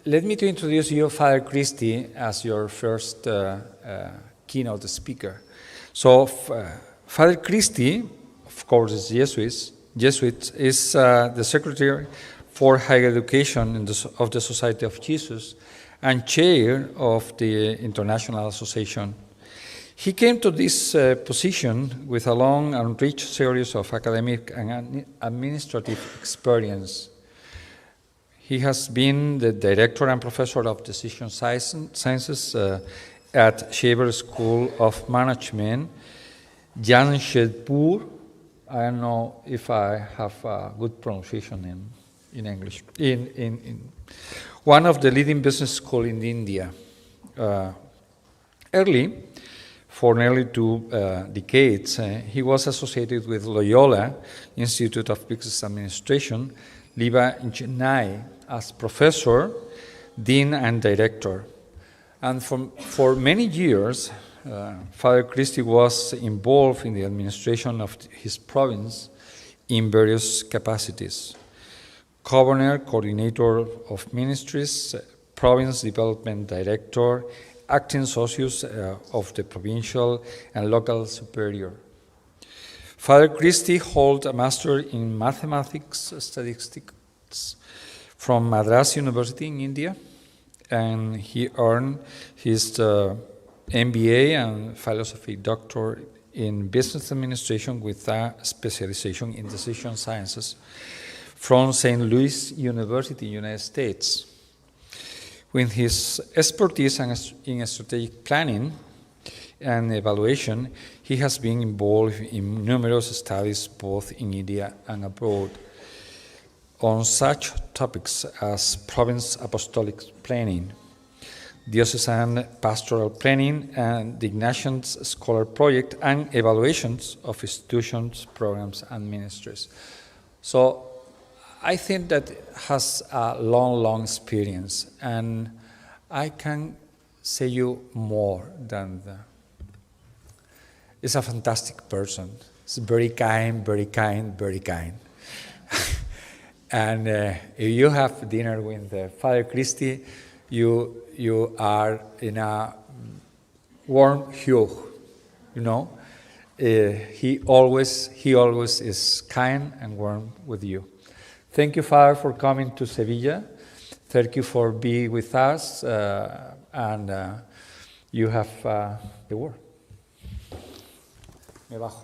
let me to introduce you Father Christie as your first keynote speaker. So Father Christie, of course, is Jesuit, is the Secretary for Higher Education of the Society of Jesus and chair of the International Association. He came to this position with a long and rich series of academic and administrative experience. He has been the director and professor of decision sciences at Shaver School of Management, Jamshedpur. I don't know if I have a good pronunciation in English. In one of the leading business schools in India. For nearly 2 decades, he was associated with Loyola Institute of Business Administration, LIBA in Chennai, as professor, dean, and director. And for many years, Father Christie was involved in the administration of his province in various capacities: governor, coordinator of ministries, province development director, acting socius of the provincial and local superior. Father Christie holds a master in mathematics statistics from Madras University in India, and he earned his MBA and philosophy doctor in business administration with a specialization in decision sciences from St. Louis University, United States. With his expertise in strategic planning and evaluation, he has been involved in numerous studies both in India and abroad on such topics as province apostolic planning, diocesan pastoral planning, and the Ignatian Scholar Project, and evaluations of institutions, programs, and ministries. So I think that has a long experience, and I can say you more than that. He's a fantastic person. He's very kind. And if you have dinner with Father Christie, you are in a warm hug, you know. He always is kind and warm with you. Thank you, Father, for coming to Sevilla. Thank you for being with us, and you have the word. Me bajo.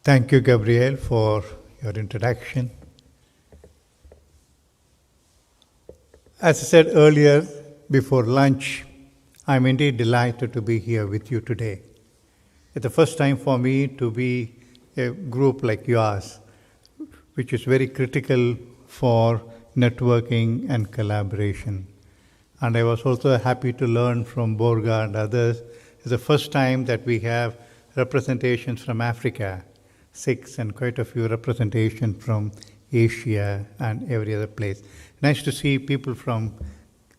Thank you, Gabriel, for your introduction. As I said earlier, before lunch, I'm indeed delighted to be here with you today. It's the first time for me to be a group like yours, which is very critical for networking and collaboration. And I was also happy to learn from Borga and others. It's the first time that we have representations from Africa, 6, and quite a few representations from Asia and every other place. Nice to see people from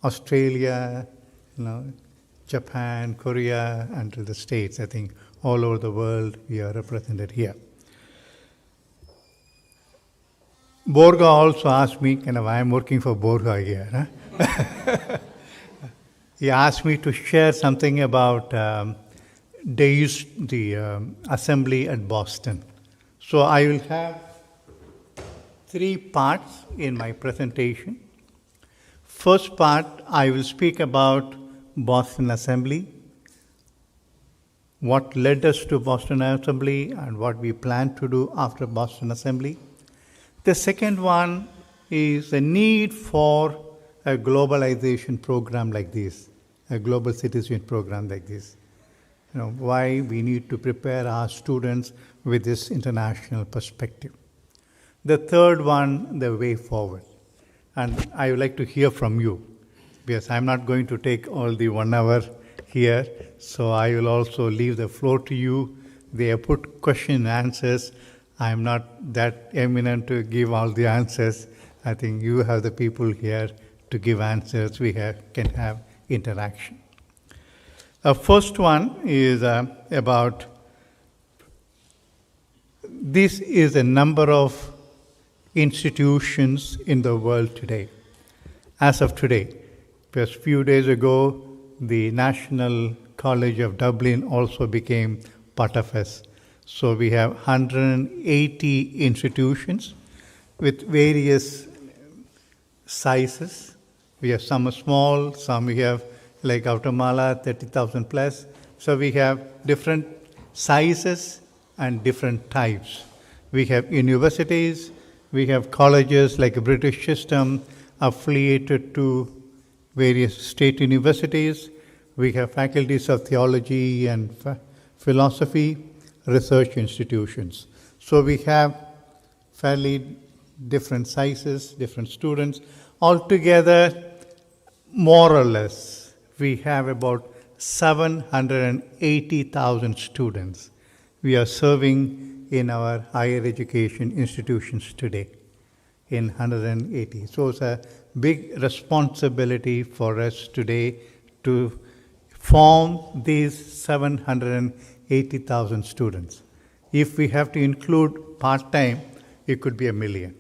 Australia, Japan, Korea, and to the States. I think all over the world we are represented here. Borga also asked me, I'm working for Borga here. Huh? He asked me to share something about the assembly at Boston. So I will have 3 parts in my presentation. First part, I will speak about Boston Assembly, what led us to Boston Assembly and what we plan to do after Boston Assembly. The second one is the need for a globalization program like this, a global citizen program like this. Why we need to prepare our students with this international perspective. The third one, the way forward. And I would like to hear from you, because I'm not going to take all the 1 hour here, so I will also leave the floor to you. They have put question and answers. I'm not that eminent to give all the answers. I think you have the people here to give answers. We can have interaction. First one is about this is a number of institutions in the world today. As of today, just a few days ago, the National College of Dublin also became part of us. So we have 180 institutions with various sizes. We have some small, some we have like Guatemala, 30,000 plus. So we have different sizes and different types. We have universities, we have colleges like a British system affiliated to various state universities. We have faculties of theology and philosophy, research institutions. So we have fairly different sizes, different students. Altogether, more or less, we have about 780,000 students we are serving in our higher education institutions today in 180. So it's a big responsibility for us today to form these 780,000 students. If we have to include part-time, it could be 1 million.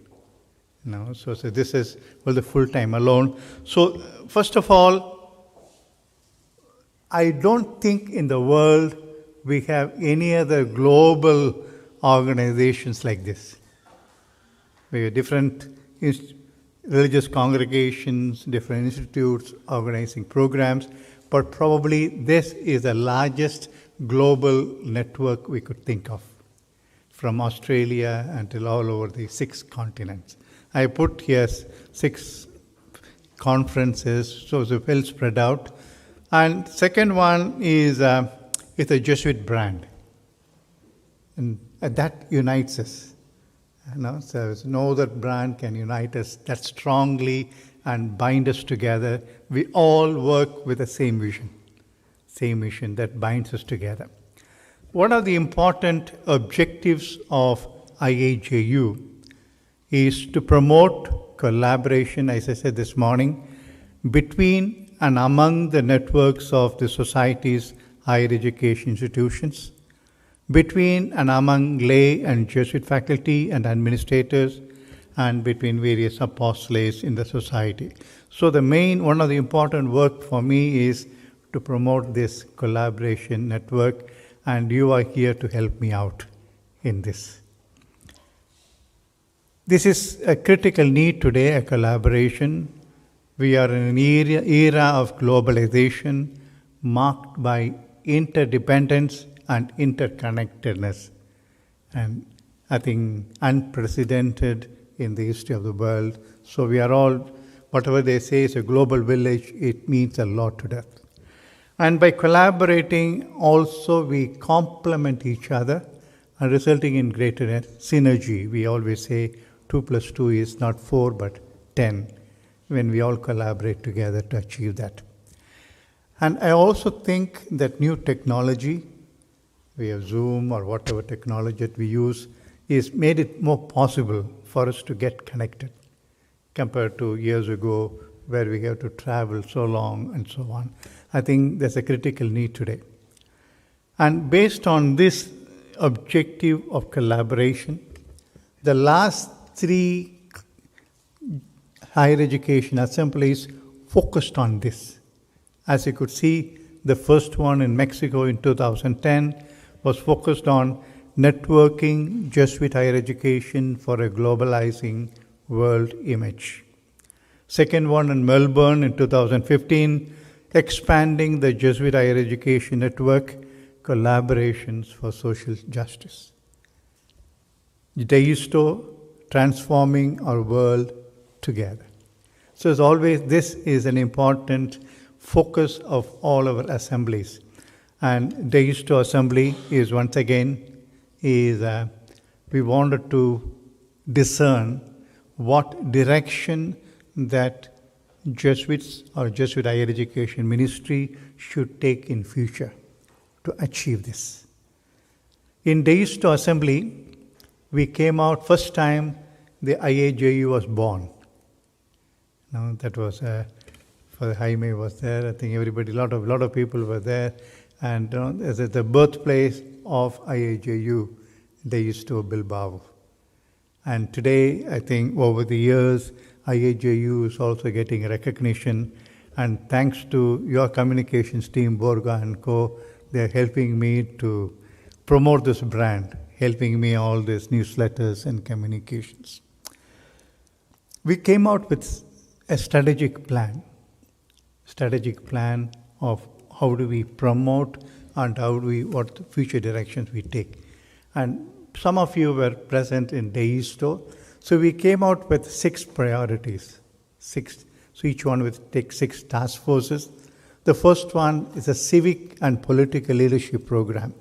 So this is the full-time alone. So first of all, I don't think in the world we have any other global organizations like this. We have different religious congregations, different institutes organizing programs, but probably this is the largest global network we could think of, from Australia until all over the 6 continents. I put here 6 conferences, so it's well spread out. And second one is it's a Jesuit brand, and that unites us. So there's no other brand can unite us that strongly and bind us together. We all work with the same vision that binds us together. One of the important objectives of IAJU is to promote collaboration, as I said this morning, between and among the networks of the society's higher education institutions, between and among lay and Jesuit faculty and administrators, and between various apostolates in the society. So one of the important work for me is to promote this collaboration network, and you are here to help me out in this. This is a critical need today, a collaboration. We are in an era of globalization marked by interdependence and interconnectedness, and I think unprecedented in the history of the world. So we are all, whatever they say is a global village, it means a lot to us. And by collaborating, also we complement each other and resulting in greater synergy. We always say 2 + 2 is not 4 but 10 when we all collaborate together to achieve that. And I also think that new technology, we have Zoom or whatever technology that we use, is made it more possible for us to get connected compared to years ago where we have to travel so long and so on. I think there's a critical need today. And based on this objective of collaboration, the last 3 higher education assemblies focused on this. As you could see, the first one in Mexico in 2010 was focused on networking Jesuit higher education for a globalizing world image. Second one in Melbourne in 2015, expanding the Jesuit higher education network, collaborations for social justice. Deisto, transforming our world together. So as always, this is an important focus of all our assemblies. And Deisto Assembly is once again, we wanted to discern what direction that Jesuits or Jesuit higher education ministry should take in future to achieve this. In Deisto Assembly, we came out first time the IAJU was born. Now that was Father Jaime was there. I think everybody, lot of people were there. And as the birthplace of IAJU, Deisto Bilbao. And today, I think over the years, IAJU is also getting recognition. And thanks to your communications team, Borga and Co., they're helping me to promote this brand, helping me all these newsletters and communications. We came out with a strategic plan of how do we promote and what future directions we take. And some of you were present in Deisto. So we came out with 6 priorities. So each one will take 6 task forces. The first one is a civic and political leadership program,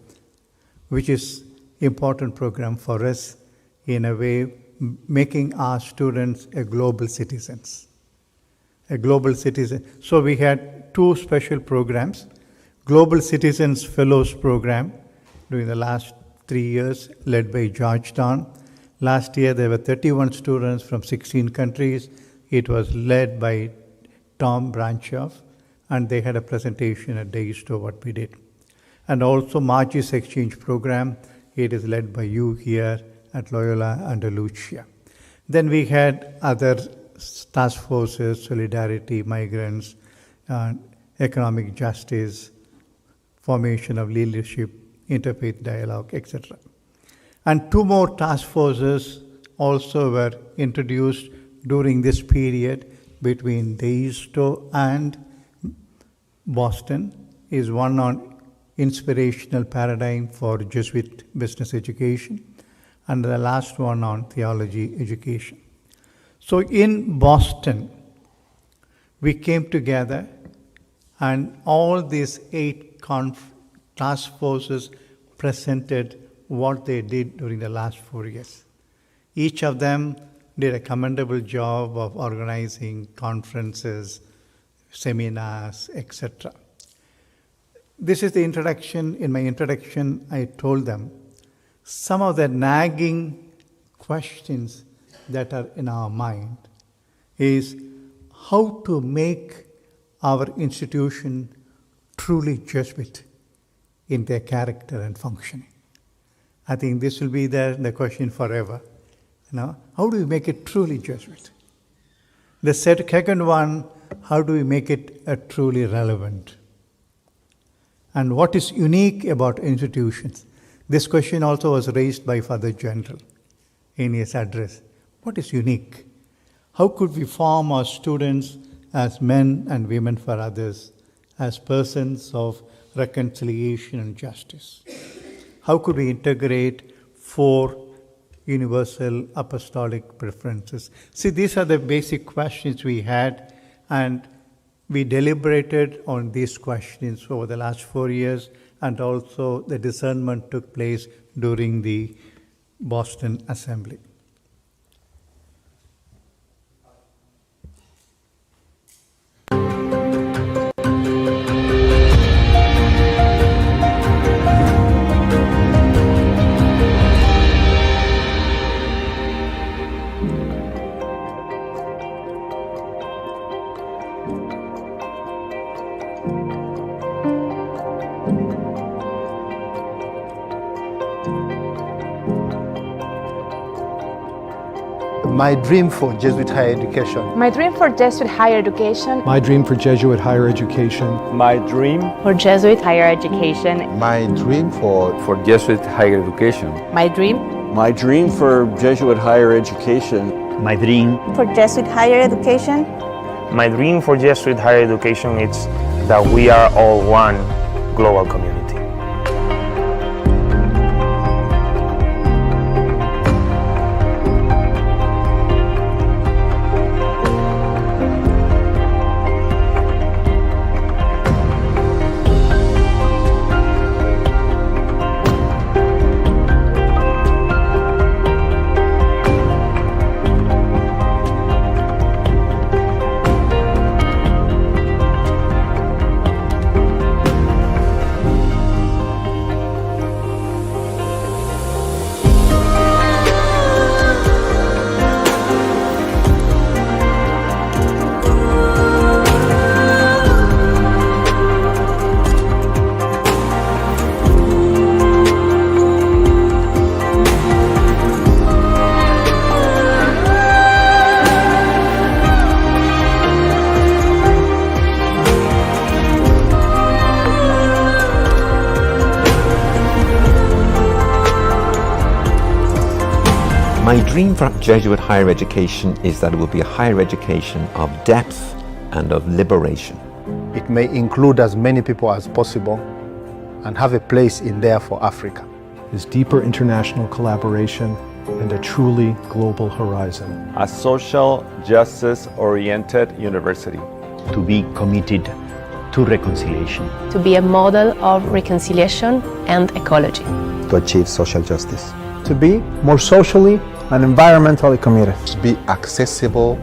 which is important program for us in a way, making our students a global citizens. So we had 2 special programs. Global Citizens Fellows Program during the last 3 years, led by Georgetown. Last year, there were 31 students from 16 countries. It was led by Tom Branchoff, and they had a presentation at Deisto, what we did. And also Margis Exchange Program. It is led by you here at Loyola Andalusia. Then we had other task forces, solidarity, migrants, economic justice, formation of leadership, interfaith dialogue, etc. And 2 more task forces also were introduced during this period between Deisto and Boston. Is one on inspirational paradigm for Jesuit business education, and the last one on theology education. So in Boston, we came together, and all these 8 task forces presented what they did during the last 4 years. Each of them did a commendable job of organizing conferences, seminars, etc. This is the introduction. In my introduction, I told them some of the nagging questions that are in our mind is how to make our institution truly Jesuit in their character and functioning. I think this will be the question forever. How do we make it truly Jesuit? The second one, how do we make it truly relevant? And what is unique about institutions? This question also was raised by Father General in his address. What is unique? How could we form our students as men and women for others, as persons of reconciliation and justice? How could we integrate 4 universal apostolic preferences? See, these are the basic questions we had, and we deliberated on these questions over the last 4 years, and also the discernment took place during the Boston Assembly. My dream for Jesuit Higher Education. My dream for Jesuit Higher Education. My dream for Jesuit Higher Education. My dream For Jesuit Higher Education. My dream for Jesuit Higher Education. My dream My dream for Jesuit Higher Education. My dream for Jesuit Higher Education. My dream for Jesuit Higher Education is that we are all one global community. My dream for Jesuit higher education is that it will be a higher education of depth and of liberation. It may include as many people as possible and have a place in there for Africa. Is deeper international collaboration and a truly global horizon. A social justice-oriented university. To be committed to reconciliation. To be a model of reconciliation and ecology. To achieve social justice. To be more socially and environmentally committed. To be accessible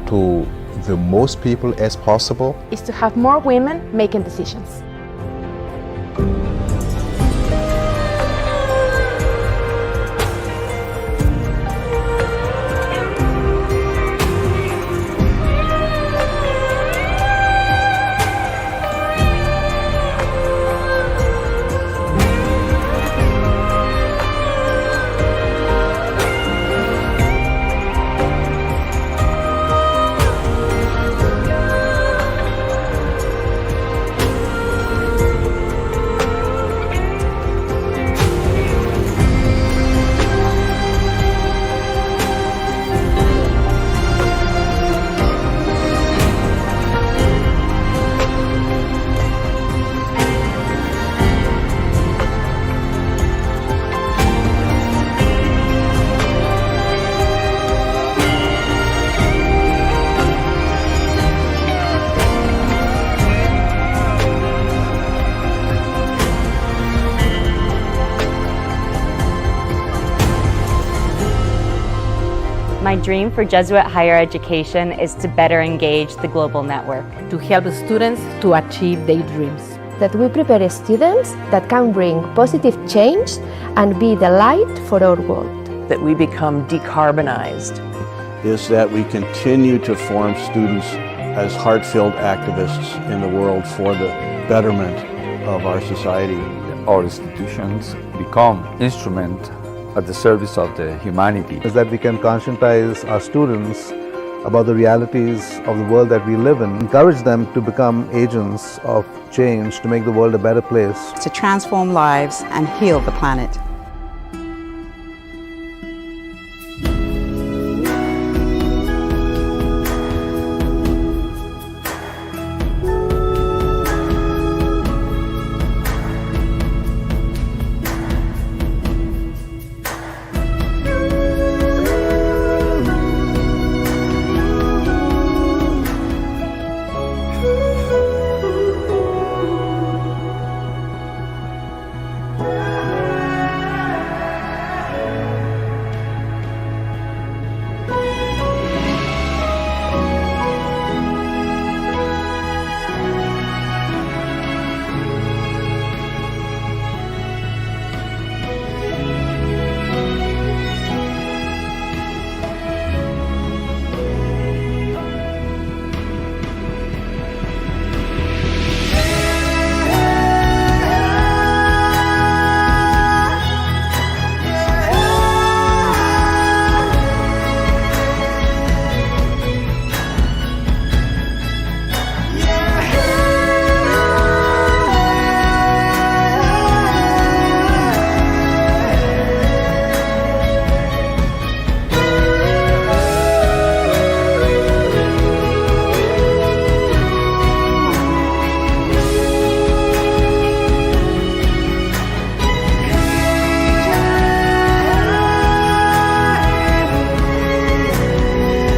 to the most people as possible. Is to have more women making decisions. My dream for Jesuit Higher Education is to better engage the global network. To help students to achieve their dreams. That we prepare students that can bring positive change and be the light for our world. That we become decarbonized. Is that we continue to form students as heart-filled activists in the world for the betterment of our society. Our institutions become instruments at the service of the humanity. Is that we can conscientize our students about the realities of the world that we live in, encourage them to become agents of change to make the world a better place. To transform lives and heal the planet.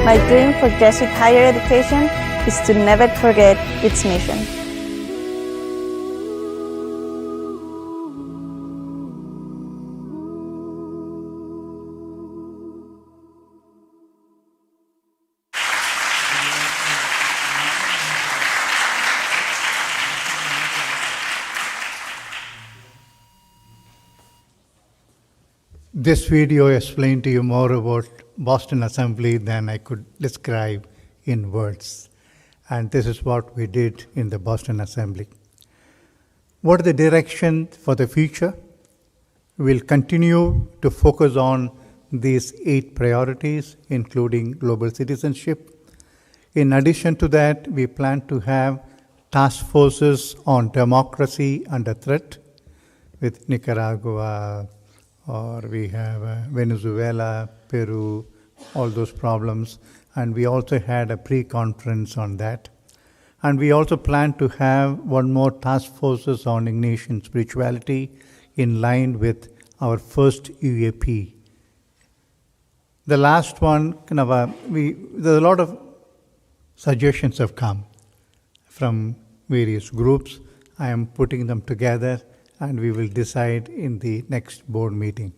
My dream for Jesuit Higher Education is to never forget its mission. This video explained to you more about Boston Assembly than I could describe in words. And this is what we did in the Boston Assembly. What are the directions for the future? We'll continue to focus on these 8 priorities, including global citizenship. In addition to that, we plan to have task forces on democracy under threat with Nicaragua, or we have Venezuela, Peru, all those problems. And we also had a pre-conference on that. And we also plan to have one more task forces on Ignatian spirituality in line with our first UAP. The last one, there's a lot of suggestions have come from various groups. I am putting them together and we will decide in the next board meeting.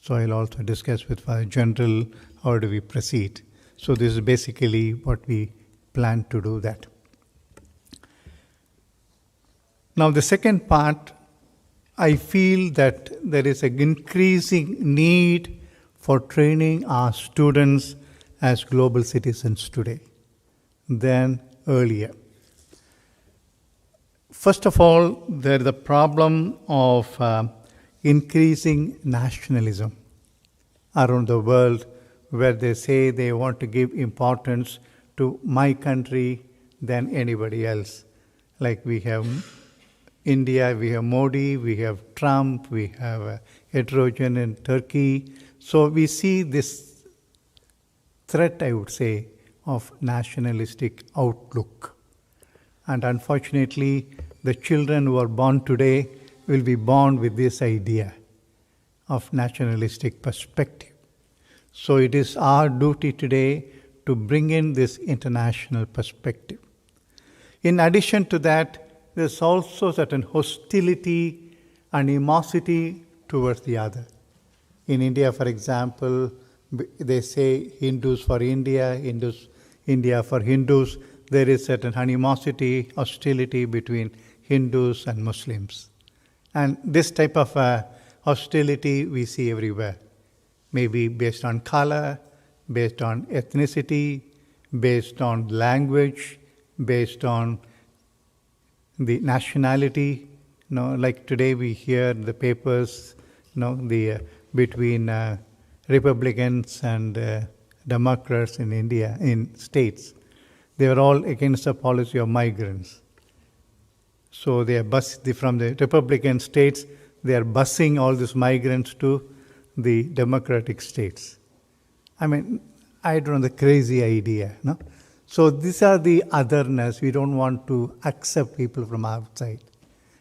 So I'll also discuss with Father General how do we proceed. So this is basically what we plan to do that. Now the second part, I feel that there is an increasing need for training our students as global citizens today than earlier. First of all, there is a problem of increasing nationalism around the world, where they say they want to give importance to my country than anybody else. Like we have India, we have Modi, we have Trump, we have Erdogan in Turkey. So we see this threat, I would say, of nationalistic outlook. And unfortunately, the children who are born today will be born with this idea of nationalistic perspective. So it is our duty today to bring in this international perspective. In addition to that, there's also certain hostility and animosity towards the other. In India, for example, they say Hindus for India, India for Hindus. There is certain animosity, hostility between Hindus and Muslims. And this type of hostility we see everywhere. Maybe based on color, based on ethnicity, based on language, based on the nationality. Like today we hear the papers, between Republicans and Democrats in India, in states. They are all against the policy of migrants. So they are from the Republican states, they are busing all these migrants to the Democratic states. I mean, I don't know, the crazy idea, no? So these are the otherness. We don't want to accept people from outside.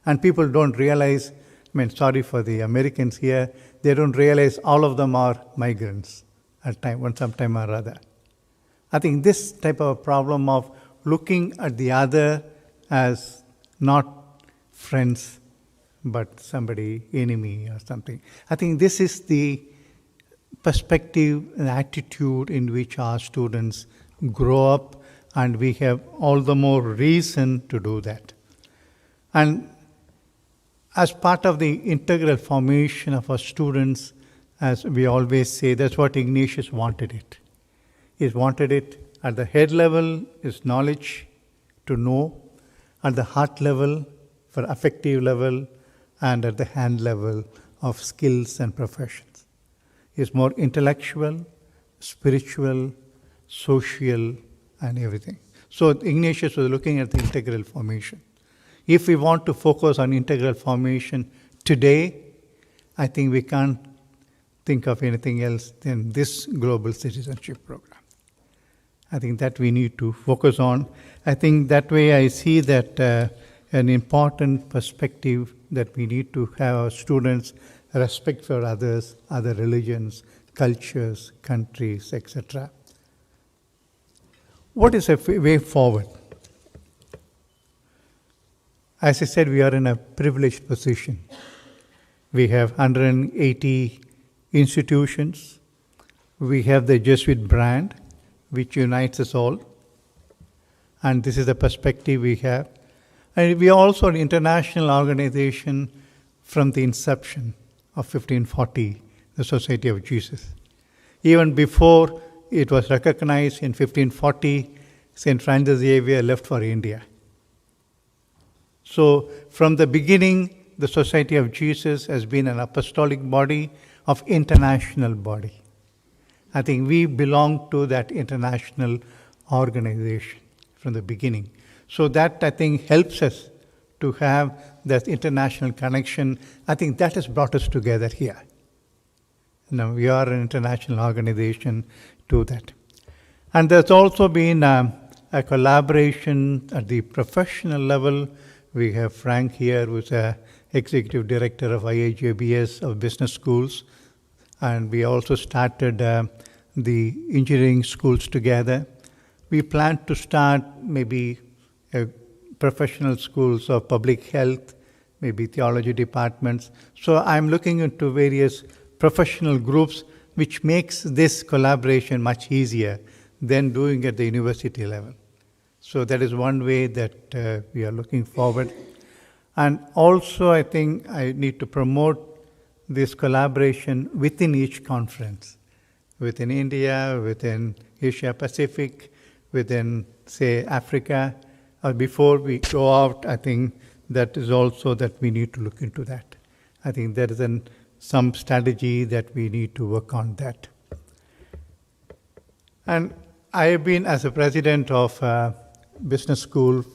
And people don't realize, sorry for the Americans here, they don't realize all of them are migrants at some time or other. I think this type of problem of looking at the other as not friends, but somebody, enemy or something. I think this is the perspective and attitude in which our students grow up, and we have all the more reason to do that. And as part of the integral formation of our students, as we always say, that's what Ignatius wanted it. He wanted it at the head level is knowledge, to know, at the heart level for affective level, and at the hand level of skills and professions. It's more intellectual, spiritual, social, and everything. So Ignatius was looking at the integral formation. If we want to focus on integral formation today, I think we can't think of anything else than this global citizenship program. I think that we need to focus on. I think that way I see that an important perspective that we need to have our students respect for others, other religions, cultures, countries, etc. What is a way forward? As I said, we are in a privileged position. We have 180 institutions. We have the Jesuit brand, which unites us all. And this is the perspective we have. And we are also an international organization from the inception of 1540, the Society of Jesus. Even before it was recognized in 1540, St. Francis Xavier left for India. So from the beginning, the Society of Jesus has been an apostolic body of international body. I think we belong to that international organization from the beginning. So that, I think, helps us to have that international connection. I think that has brought us together here. Now, we are an international organization to that. And there's also been a collaboration at the professional level. We have Frank here, who's a executive director of IIJBS of business schools. And we also started the engineering schools together. We plan to start maybe professional schools of public health, maybe theology departments. So I'm looking into various professional groups, which makes this collaboration much easier than doing at the university level. So that is one way that we are looking forward. And also, I think I need to promote this collaboration within each conference, within India, within Asia Pacific, within, say, Africa. Before we go out, I think that is also that we need to look into that. I think there is some strategy that we need to work on that. And I have been, as a president of a business school,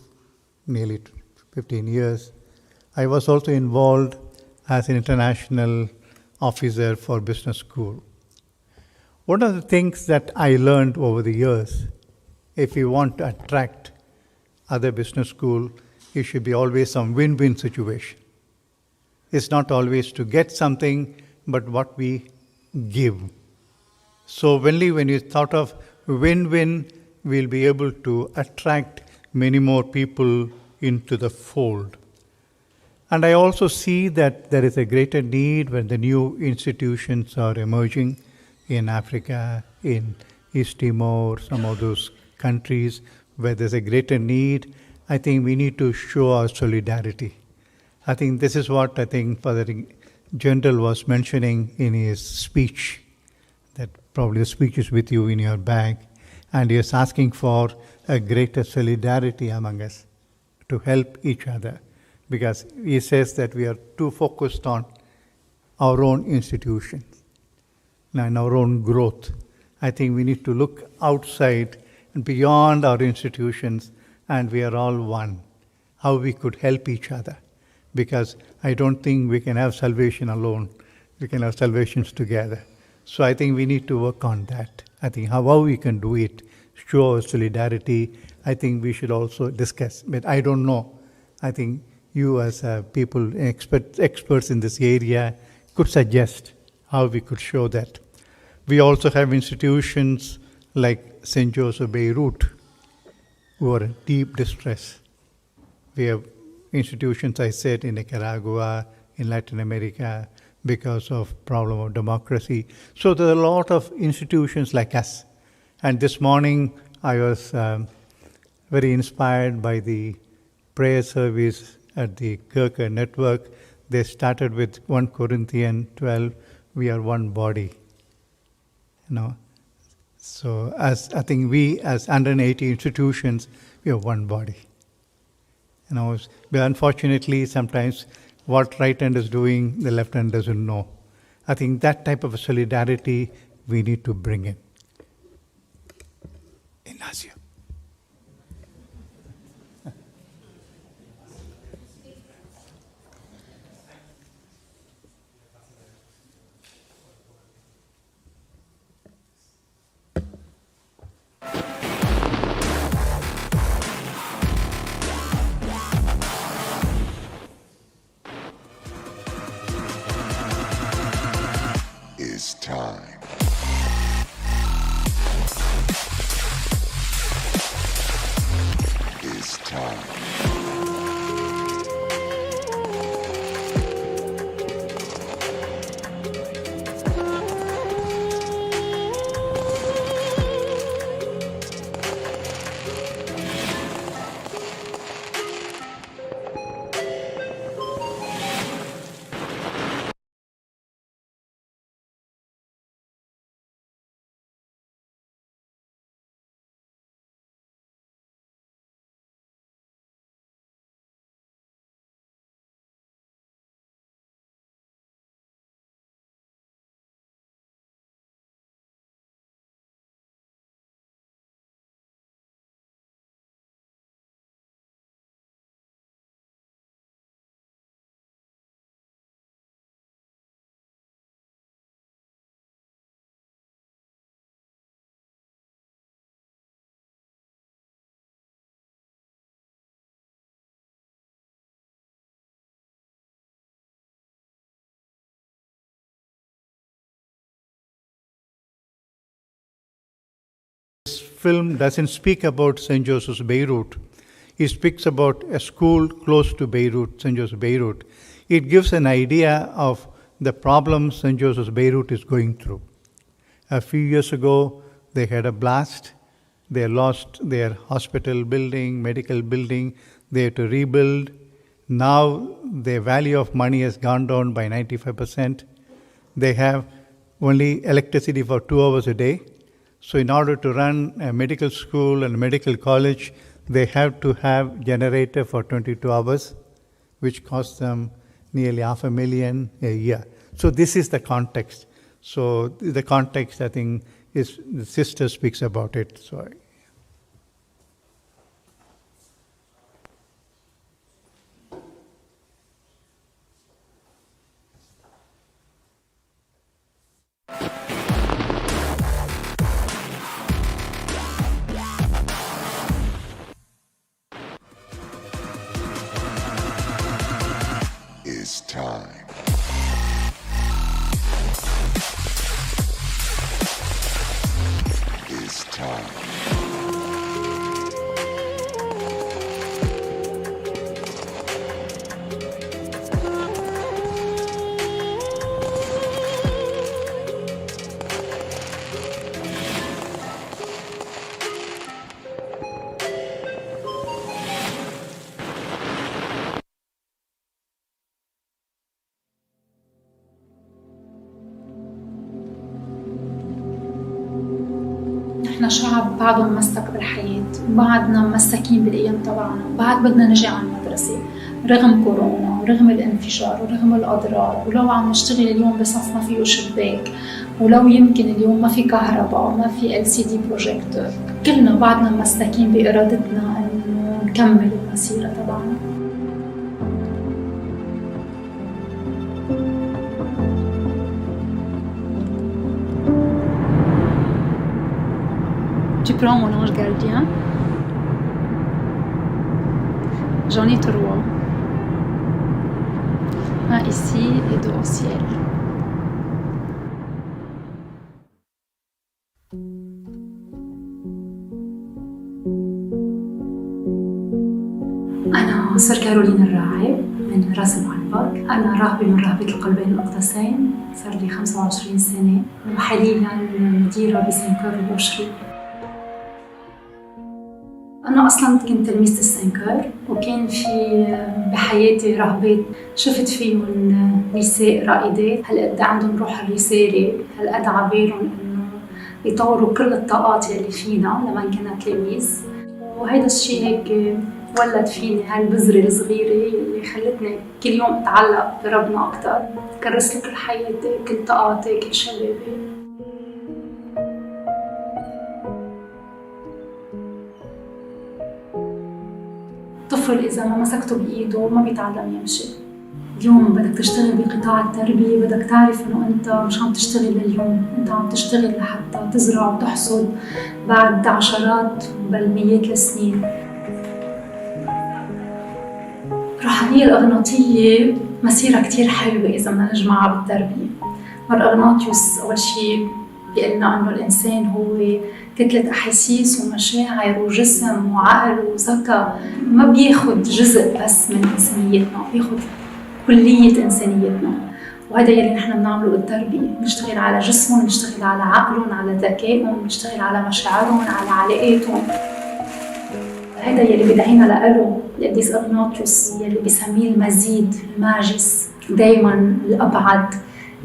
nearly 15 years. I was also involved as an international officer for business school. One of the things that I learned over the years, if you want to attract other business school, it should be always some win-win situation. It's not always to get something, but what we give. So only when you thought of win-win, we'll be able to attract many more people into the fold. And I also see that there is a greater need when the new institutions are emerging in Africa, in East Timor, some of those countries where there's a greater need. I think we need to show our solidarity. I think this is what I think Father General was mentioning in his speech, that probably the speech is with you in your bag, and he is asking for a greater solidarity among us to help each other, because he says that we are too focused on our own institutions and our own growth. I think we need to look outside and beyond our institutions, and we are all one, how we could help each other. Because I don't think we can have salvation alone. We can have salvations together. So I think we need to work on that. I think how we can do it, show solidarity, I think we should also discuss. But I don't know. I think you as people, experts in this area, could suggest how we could show that. We also have institutions like St. Joseph Beirut, who are in deep distress. We have institutions, I said, in Nicaragua, in Latin America, because of problem of democracy. So there are a lot of institutions like us. And this morning, I was very inspired by the prayer service at the Kirker Network. They started with 1 Corinthians 12, we are one body. So as I think we, as 180 institutions, we are one body. But unfortunately, sometimes what right hand is doing, the left hand doesn't know. I think that type of solidarity we need to bring in. Ignacio. It's time. It's time. film doesn't speak about St. Joseph's Beirut. It speaks about a school close to Beirut, St. Joseph's Beirut. It gives an idea of the problems St. Joseph's Beirut is going through. A few years ago, they had a blast. They lost their hospital building, medical building. They had to rebuild. Now the value of money has gone down by 95%. They have only electricity for 2 hours a day. So in order to run a medical school and a medical college, they have to have generator for 22 hours, which costs them nearly $500,000 a year. So this is the context. So the context, I think, is the sister speaks about it. So It's time. It's time. نحن شعب بعده ممسك بالحياة وبعدنا ممسكين بالأيام تبعنا وبعد بدنا نرجع على المدرسة رغم كورونا ورغم الانفجار ورغم الأضرار ولو عم نشتغل اليوم بصف ما فيه شباك ولو يمكن اليوم ما في كهرباء ما في LCD بروجيكتور كلنا بعدنا ممسكين بإرادتنا إنه نكمل المسيرة تبعنا. Tu prends mon ange gardien. J'en ai 3. Un ici et 2 au ciel. أنا سر كارولين الراعي من راس المعلبك. أنا راهبة من راهبة القلبين المقدسين صار لي 25 سنة وحالياً مديرة بسنكر البشري. أنا أصلاً كنت تلميذة السنكر وكان في بحياتي رهبات شفت فيهم نساء رائدات هالقد عندهم روح الرسالة هالقد عبالهم إنه يطوروا كل الطاقات اللي فينا لما كنا تلاميذ وهيدا الشيء هيك ولد فيني هالبذرة الصغيرة اللي خلتني كل يوم أتعلق بربنا أكتر كرس له كل حياتي كل طاقاتي كل شبابي. طفل إذا ما مسكته بإيده ما بيتعلم يمشي. اليوم بدك تشتغل بقطاع التربية بدك تعرف إنه أنت مش عم تشتغل لليوم، أنت عم تشتغل لحتى تزرع وتحصد بعد عشرات بل مئات السنين. الروحانية الأغناطية مسيرة كتير حلوة إذا بدنا نجمعها بالتربية. والأغناطيوس أول شيء بيقلنا إنه الإنسان هو كتلة أحاسيس ومشاعر وجسم وعقل وذكاء، ما بياخد جزء بس من إنسانيتنا، بياخد كلية إنسانيتنا، وهذا يلي نحن بنعمله بالتربية، نشتغل على جسمهم، نشتغل على عقلهم، على ذكائهم، نشتغل على مشاعرهم، على علاقاتهم. هذا يلي بدعينا لقاله القديس أغناطيوس يلي بيسميه المزيد، الماجس، دايما الأبعد،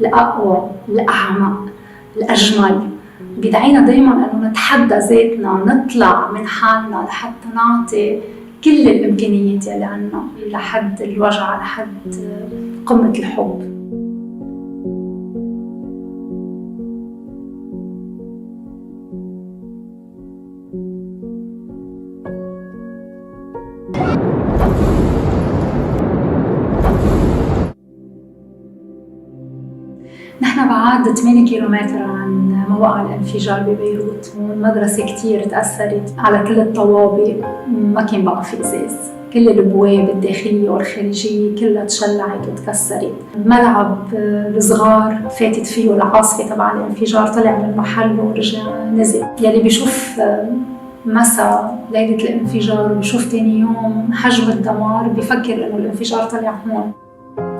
الأقوى، الأعمق، الأجمل. بيدعينا دايما أنه نتحدى ذاتنا، نطلع من حالنا لحتى نعطي كل الإمكانيات اللي عنا لحد الوجع، لحد قمة الحب. نحن بعاد 8 كيلومتر عن موقع الانفجار ببيروت، والمدرسة كتير تأثرت على كل الطوابق، ما كان بقى في إزاز، كل الأبواب الداخلية والخارجية كلها تشلعت وتكسرت. الملعب الصغار فاتت فيه العاصفة تبع الانفجار، طلع من محله ورجع نزل. يلي بيشوف مساء ليلة الانفجار وبشوف تاني يوم حجم الدمار بفكر إنه الانفجار طلع هون.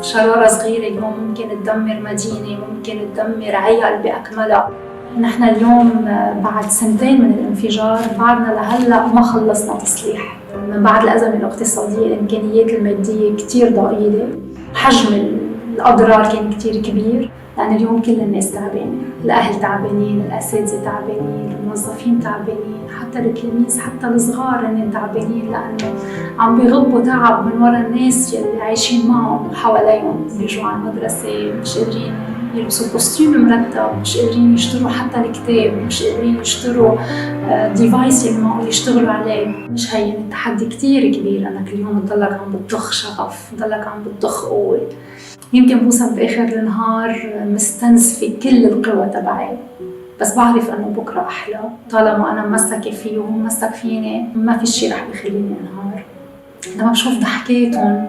شرارة صغيرة اليوم ممكن تدمر مدينة، ممكن تدمر عيال بأكملها. نحن اليوم بعد 2 من الانفجار بعدنا لهلأ ما خلصنا تصليح. من بعد الأزمة الاقتصادية الإمكانيات المادية كتير ضئيلة، حجم الأضرار كان كتير كبير، لأن اليوم كل الناس تعبانة، الأهل تعبانين، الأساتذة تعبانين، الموظفين تعبانين، حتى التلاميذ، حتى الصغار هن تعبانين لأنه عم بيغبوا تعب من ورا الناس يلي عايشين معهم وحواليهم. بيجوا على المدرسة مش قادرين يلبسوا كوستيم مرتب، مش قادرين يشتروا حتى الكتاب، مش قادرين يشتروا ديفايس اللي معقول يشتغلوا عليه. مش هين التحدي كتير كبير انك اليوم تضلك عم بتضخ شغف، تضلك عم بتضخ قوة. يمكن بوصل باخر النهار مستنزفة كل القوى تبعي، بس بعرف انه بكره احلى طالما انا ممسكة فيه وهو ممسك فيني. ما في شيء رح بيخليني انهار. لما بشوف ضحكاتهم،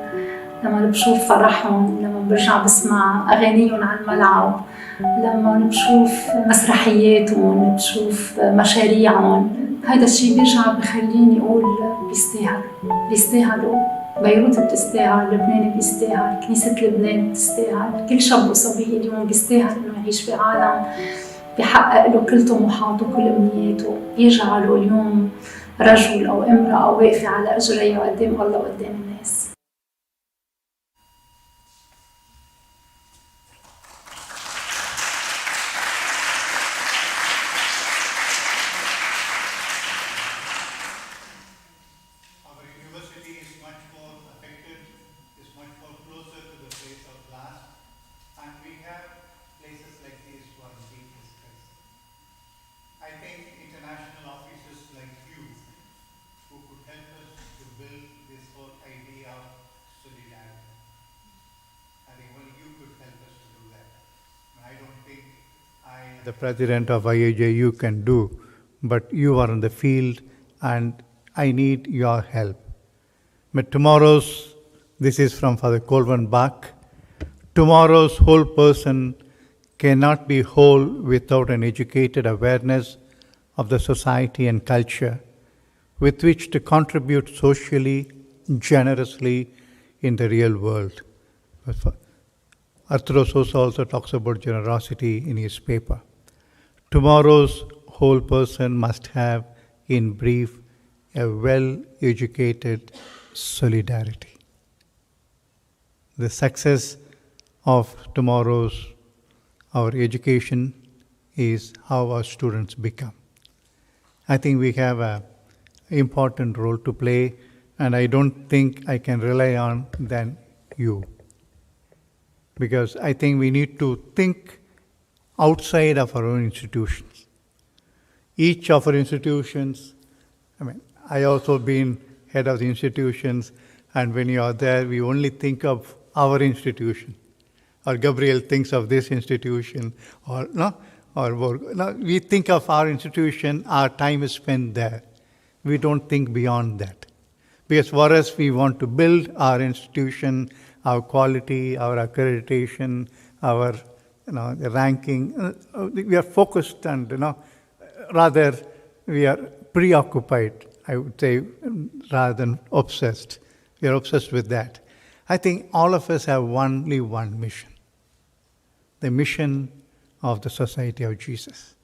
لما بشوف فرحهم، لما برجع بسمع أغانيهم على الملعب، لما بشوف مسرحياتهم، بشوف مشاريعهم، هذا الشيء بيرجع بخليني أقول بيستاهلوا. بيروت بتستاهل، لبنان بيستاهل، كنيسة لبنان بتستاهل، كل شاب وصبية اليوم بيستاهل إنه يعيش في عالم بيحقق له كل طموحاته وكل أمنياته، يجعله اليوم رجل أو امرأة واقفة على أجريها قدام الله وقدام الناس. The president of IAJU can do, but you are in the field and I need your help. But this is from Father Colvin Bach, tomorrow's whole person cannot be whole without an educated awareness of the society and culture with which to contribute socially, generously in the real world. Arturo Sosa also talks about generosity in his paper. Tomorrow's whole person must have, in brief, a well-educated solidarity. The success of our education is how our students become. I think we have an important role to play, and I don't think I can rely on than you. Because I think we need to think outside of our own institutions. Each of our institutions, I also been head of the institutions, and when you are there, we only think of our institution. Or Gabriel thinks of this institution, we think of our institution, our time is spent there. We don't think beyond that. Because for us, we want to build our institution, our quality, our accreditation, our the ranking. We are focused and rather we are preoccupied, I would say, rather than obsessed. We are obsessed with that. I think all of us have only one mission. The mission of the Society of Jesus.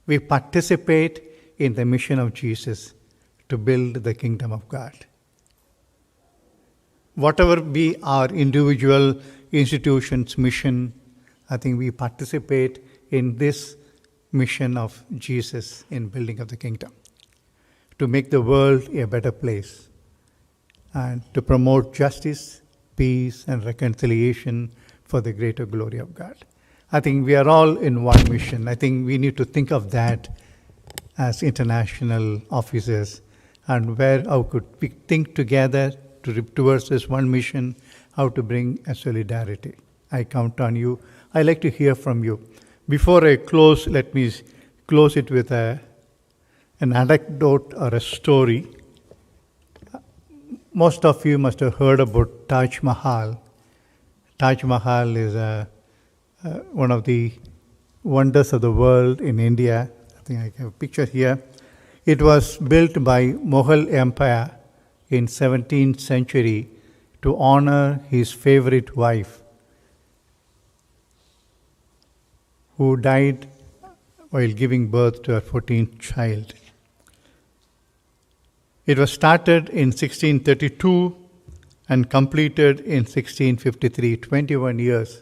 We participate in the mission of Jesus to build the kingdom of God. Whatever be our individual institution's mission, I think we participate in this mission of Jesus in building of the kingdom, to make the world a better place and to promote justice, peace, and reconciliation for the greater glory of God. I think we are all in one mission. I think we need to think of that as international officers, and how could we think together towards this one mission, how to bring a solidarity. I count on you. I like to hear from you. Before I close, let me close it with an anecdote or a story. Most of you must have heard about Taj Mahal. Taj Mahal is one of the wonders of the world in India. I think I have a picture here. It was built by Mughal Empire in 17th century to honor his favorite wife, who died while giving birth to her 14th child. It was started in 1632 and completed in 1653, 21 years.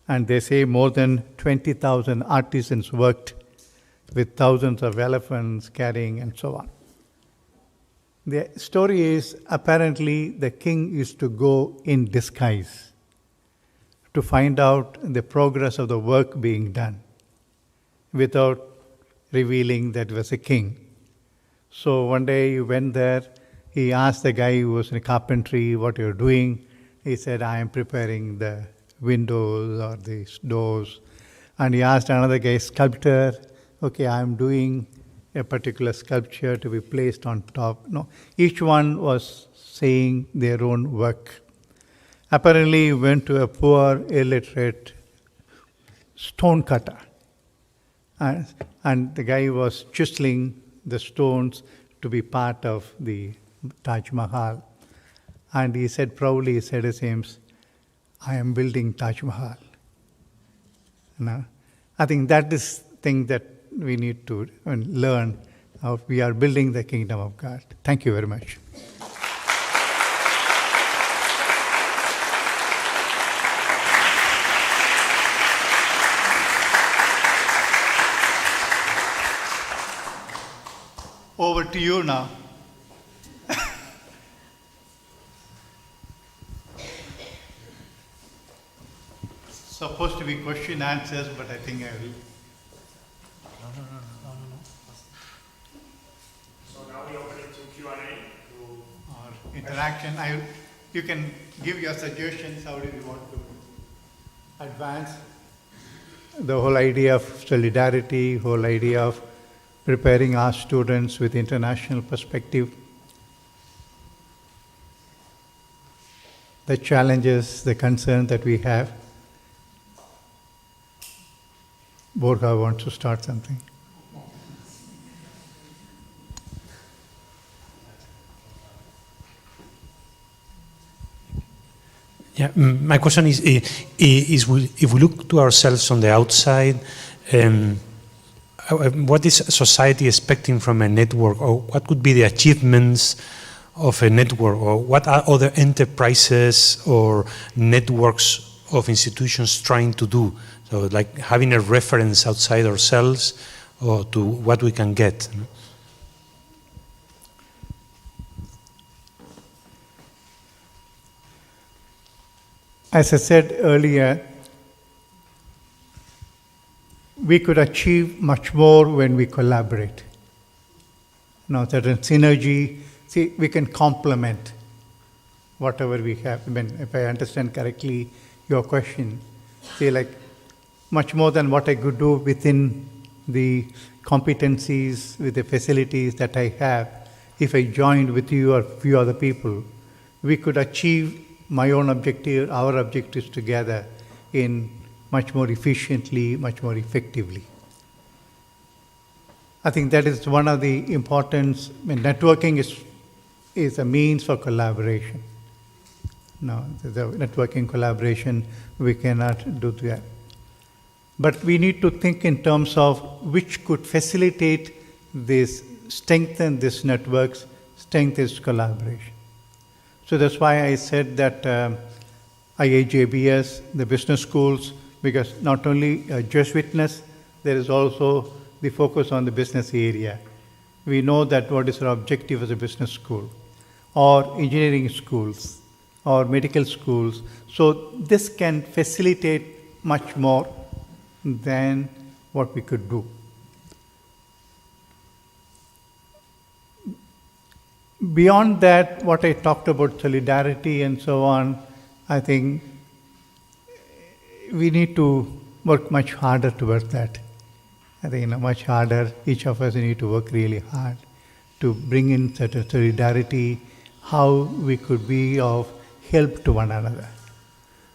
And they say more than 20,000 artisans worked with thousands of elephants carrying and so on. The story is apparently the king used to go in disguise to find out the progress of the work being done without revealing that he was a king. So one day he went there, he asked the guy who was in carpentry, what you're doing. He said, I am preparing the windows or the doors. And he asked another guy, sculptor, okay, I am doing a particular sculpture to be placed on top. No, each one was saying their own work. Apparently he went to a poor, illiterate stone cutter. And the guy was chiseling the stones to be part of the Taj Mahal. And he said proudly, he said his names, I am building Taj Mahal. Now, I think that is the thing that we need to learn. How we are building the kingdom of God. Thank you very much. Over to you now. Supposed to be question answers, but I think I will. No. So now we open it to Q&A. Or interaction. You can give your suggestions. How do you want to advance the whole idea of solidarity, whole idea of preparing our students with international perspective, the challenges, the concerns that we have. Borja wants to start something. Yeah, my question is if we look to ourselves on the outside, what is society expecting from a network, or what could be the achievements of a network, or what are other enterprises or networks of institutions trying to do? So like having a reference outside ourselves or to what we can get. As I said earlier, we could achieve much more when we collaborate. Certain synergy, see, we can complement whatever we have. I mean, if I understand correctly your question, see, like much more than what I could do within the competencies, with the facilities that I have, if I joined with you or a few other people, we could achieve my own objective, our objectives together in much more efficiently, much more effectively. I think that is one of the importance. I mean, networking is a means for collaboration. No, the networking collaboration, we cannot do that. But we need to think in terms of which could facilitate this, strengthen these networks, strengthen this collaboration. So that's why I said that IAJBS, the business schools, because not only Jesuitness, there is also the focus on the business area. We know that what is our objective as a business school, or engineering schools, or medical schools. So this can facilitate much more than what we could do. Beyond that, what I talked about solidarity and so on, I think we need to work much harder towards that. I think much harder, each of us need to work really hard to bring in such a solidarity, how we could be of help to one another.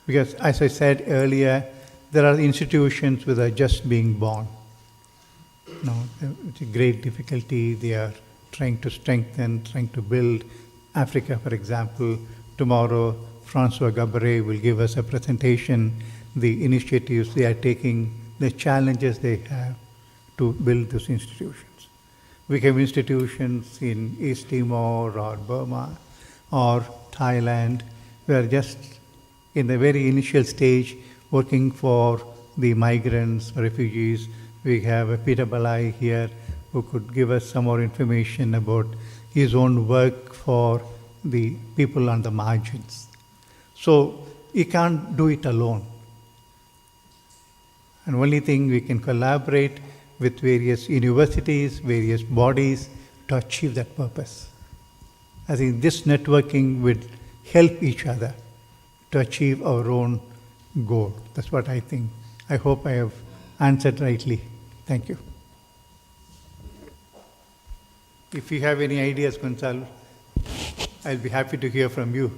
Because as I said earlier, there are institutions which are just being born. it's a great difficulty. They are trying to strengthen, trying to build. Africa, for example, tomorrow Francois Gaboret will give us a presentation, the initiatives they are taking, the challenges they have to build those institutions. We have institutions in East Timor or Burma or Thailand. We are just in the very initial stage working for the migrants, refugees. We have Peter Balai here who could give us some more information about his own work for the people on the margins. So you can't do it alone. And only thing we can collaborate with various universities, various bodies to achieve that purpose. I think this networking will help each other to achieve our own goal. That's what I think. I hope I have answered rightly. Thank you. If you have any ideas, Gonzalo, I'll be happy to hear from you.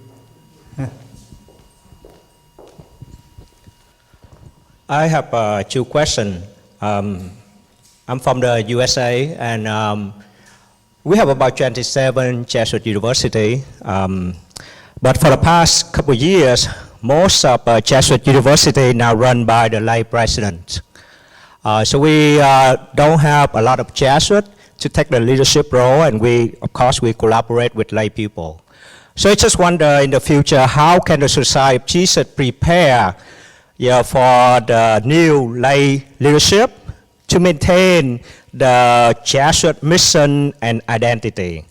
I have two questions. I'm from the USA, and we have about 27 Jesuit university. But for the past couple of years, most of Jesuit university now run by the lay president. So we don't have a lot of Jesuit to take the leadership role, and of course, we collaborate with lay people. So I just wonder in the future, how can the Society of Jesus prepare for the new lay leadership to maintain the Jesuit mission and identity?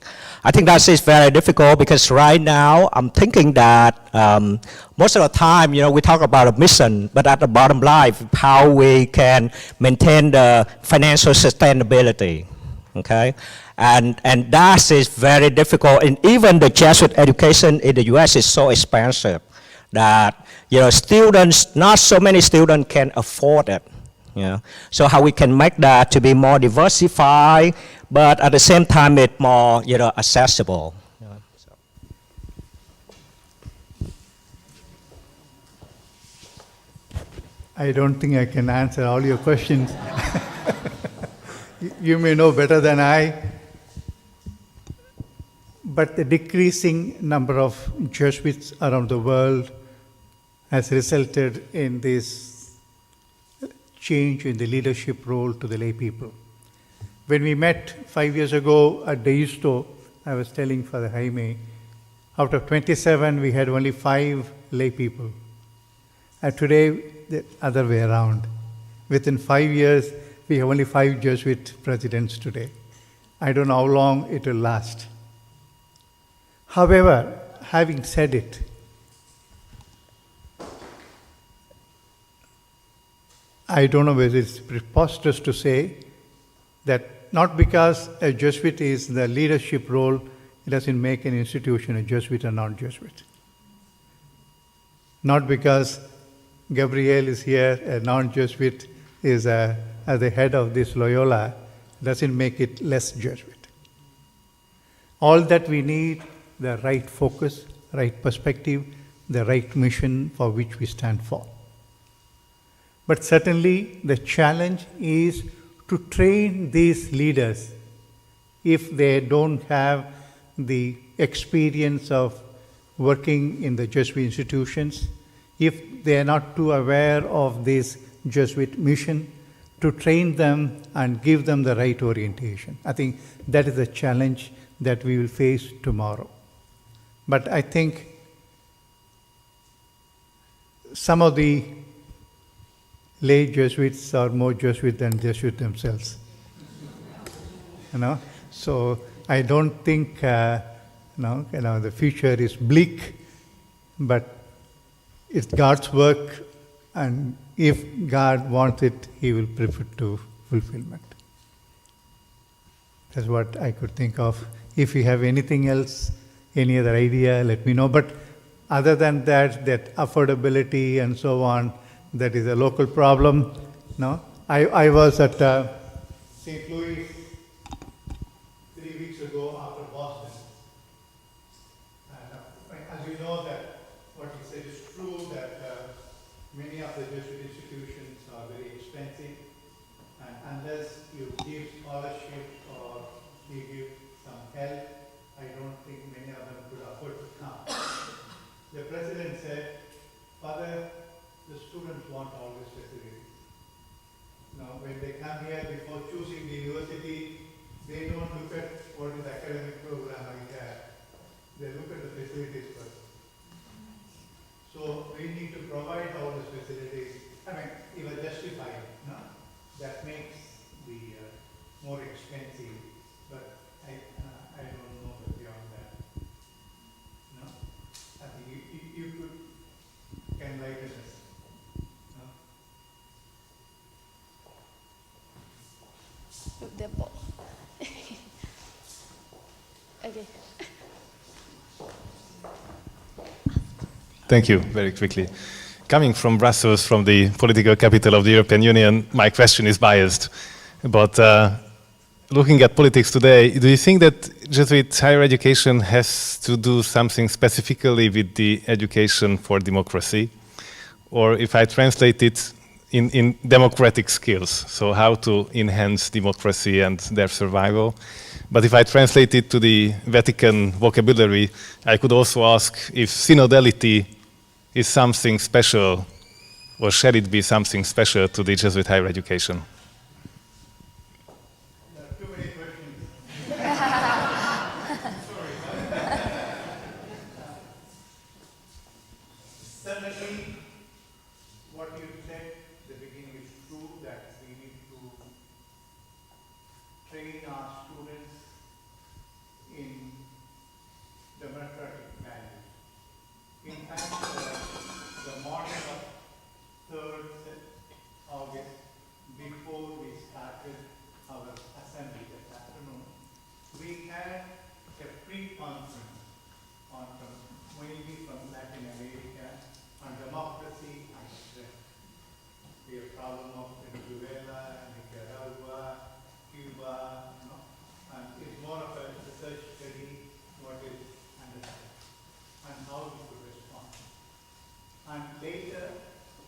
I think that is very difficult because right now I'm thinking that most of the time, we talk about a mission, but at the bottom line, how we can maintain the financial sustainability. Okay, and that is very difficult. And even the Jesuit education in the U.S. is so expensive that students, not so many students can afford it. So how we can make that to be more diversified, but at the same time it's more accessible. I don't think I can answer all your questions. You may know better than I, but the decreasing number of Jesuits around the world has resulted in this change in the leadership role to the lay people. When we met 5 years ago at Deisto, I was telling Father Jaime, out of 27, we had only 5 lay people. And today, the other way around. Within 5 years, we have only 5 Jesuit presidents today. I don't know how long it will last. However, having said it, I don't know whether it's preposterous to say that not because a Jesuit is the leadership role, it doesn't make an institution a Jesuit or non-Jesuit. Not because Gabriel is here, a non-Jesuit is at the head of this Loyola, doesn't make it less Jesuit. All that we need, the right focus, right perspective, the right mission for which we stand for. But certainly the challenge is to train these leaders if they don't have the experience of working in the Jesuit institutions, if they are not too aware of this Jesuit mission, to train them and give them the right orientation. I think that is the challenge that we will face tomorrow. But I think some of the lay Jesuits are more Jesuit than Jesuit themselves. So I don't think the future is bleak, but it's God's work, and if God wants it, He will prefer to fulfillment. That's what I could think of. If you have anything else, any other idea, let me know. But other than that affordability and so on, that is a local problem. I was at St. Louis 3 weeks ago after Boston. And as you know, that what you said is true, that many of the Jesuit institutions are very expensive, And unless you give scholarship or you give some help, I don't think many of them could afford to come. The president said, Father, the students want all these facilities. Now, when they come here before choosing the university, they don't look at what is the academic program I have. They look at the facilities first. So we need to provide all the facilities. I mean, even justify it, no? That makes the more expensive, but I don't know beyond that. No? I think you can enlighten us. No? Okay. Thank you, very quickly. Coming from Brussels, from the political capital of the European Union, my question is biased. But looking at politics today, do you think that Jesuit higher education has to do something specifically with the education for democracy? Or if I translate it in democratic skills, so how to enhance democracy and their survival. But if I translate it to the Vatican vocabulary, I could also ask if synodality is something special, or shall it be something special to the Jesuit higher education? There are too many questions. Certainly, what you said at the beginning is true, that we need to train our students in democratic values. In fact, the morning of 3rd August, before we started our assembly this afternoon, we had a pre-conference on mainly from Latin America on democracy and strength. The problem of Venezuela, Nicaragua, Cuba, and it's more of a research study, what is understood, and how we could respond. And later,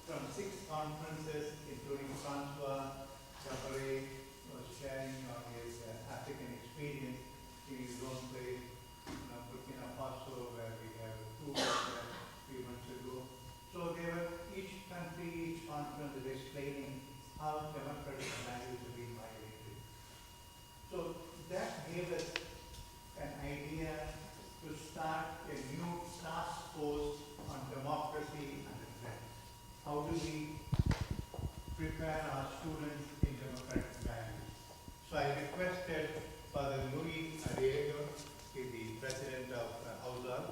from 6 conferences, including Francois Gaboret was sharing on his African experience in his own place, Burkina Faso, where we have a tour a few months ago. So they were, each country, each conference is explaining how democratic values have been violated. So that gave us an idea to start a new task force on democracy and defense. How do we prepare our students in democratic values? So I requested Father Luis Arriego, the president of Auzal,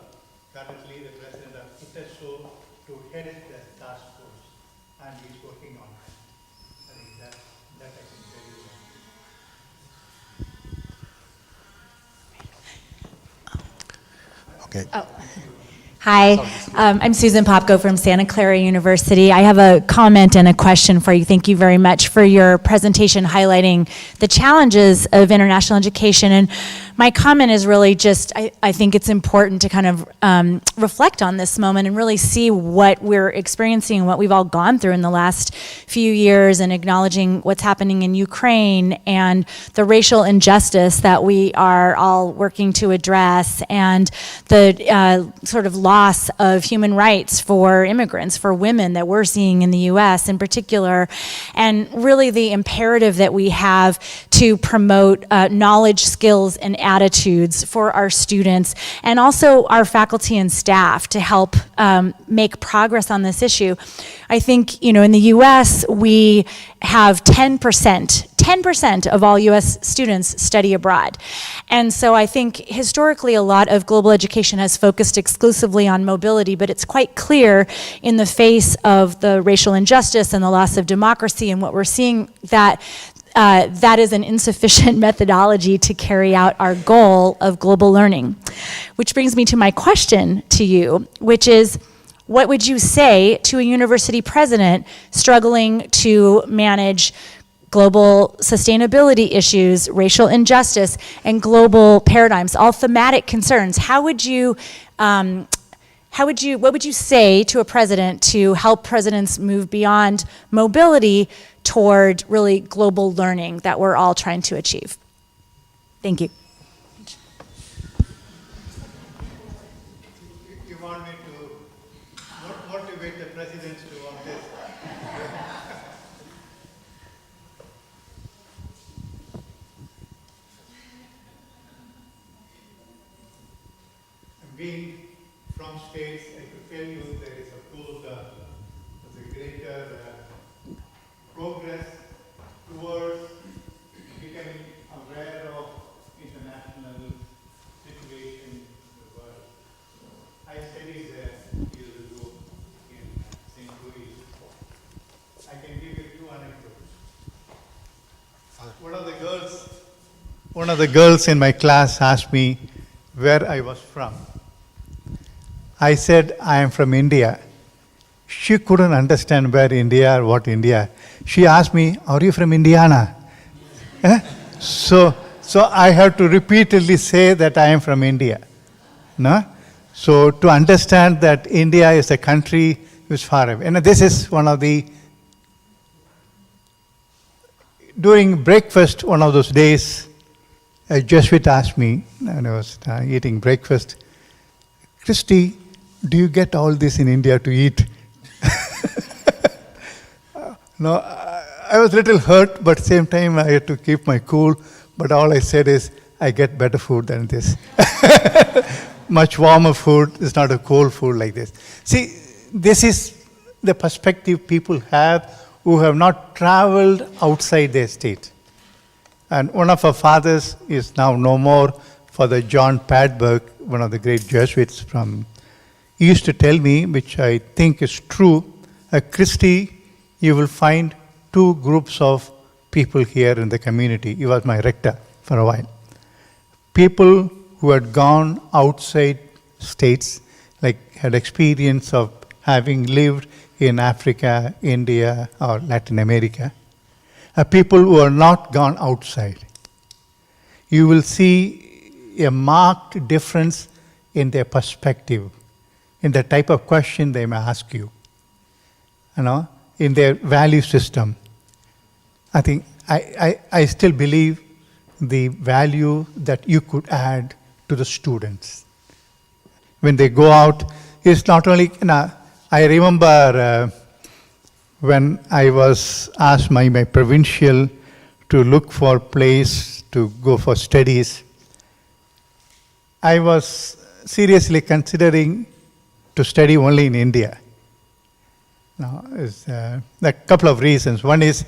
currently the president of ITESO, to head the task force, and he's working on that. I think that I can tell you. Okay. Oh. Hi, I'm Susan Popko from Santa Clara University. I have a comment and a question for you. Thank you very much for your presentation highlighting the challenges of international education. And my comment is really just, I think it's important to kind of reflect on this moment and really see what we're experiencing and what we've all gone through in the last few years, and acknowledging what's happening in Ukraine and the racial injustice that we are all working to address, and the sort of loss of human rights for immigrants, for women that we're seeing in the US in particular, and really the imperative that we have to promote knowledge, skills, and attitudes for our students, and also our faculty and staff to help make progress on this issue. I think, in the US, we have 10% of all US students study abroad. And so I think historically a lot of global education has focused exclusively on mobility, but it's quite clear in the face of the racial injustice and the loss of democracy and what we're seeing that that is an insufficient methodology to carry out our goal of global learning. Which brings me to my question to you, which is, what would you say to a university president struggling to manage global sustainability issues, racial injustice, and global paradigms, all thematic concerns? How would you what would you say to a president to help presidents move beyond mobility toward really global learning that we're all trying to achieve? Thank you. You want me to motivate the presidents to want this? Being from states, I could tell you there is, of course, the greater progress towards becoming aware of international situation in the world. I studied there years ago in St. Louis. I can give you 2 anecdotes. One of the girls in my class asked me where I was from. I said, I am from India. She couldn't understand where India or what India. She asked me, are you from Indiana? So I have to repeatedly say that I am from India. No? So to understand that India is a country which is far away. And this is one of the, during breakfast, one of those days, a Jesuit asked me, and I was eating breakfast, Christie, do you get all this in India to eat? No, I was a little hurt, but at the same time I had to keep my cool. But all I said is, I get better food than this. Much warmer food. It's not a cold food like this. See, this is the perspective people have who have not traveled outside their state. And one of our fathers is now no more, Father John Padberg, one of the great Jesuits from, he used to tell me, which I think is true, at Christie, you will find 2 groups of people here in the community. He was my rector for a while. People who had gone outside states, like had experience of having lived in Africa, India, or Latin America. People who are not gone outside. You will see a marked difference in their perspective, in the type of question they may ask you, in their value system. I think I still believe the value that you could add to the students. When they go out, it's not only, I remember when I was asked my provincial to look for a place to go for studies, I was seriously considering to study only in India. There are a couple of reasons. One is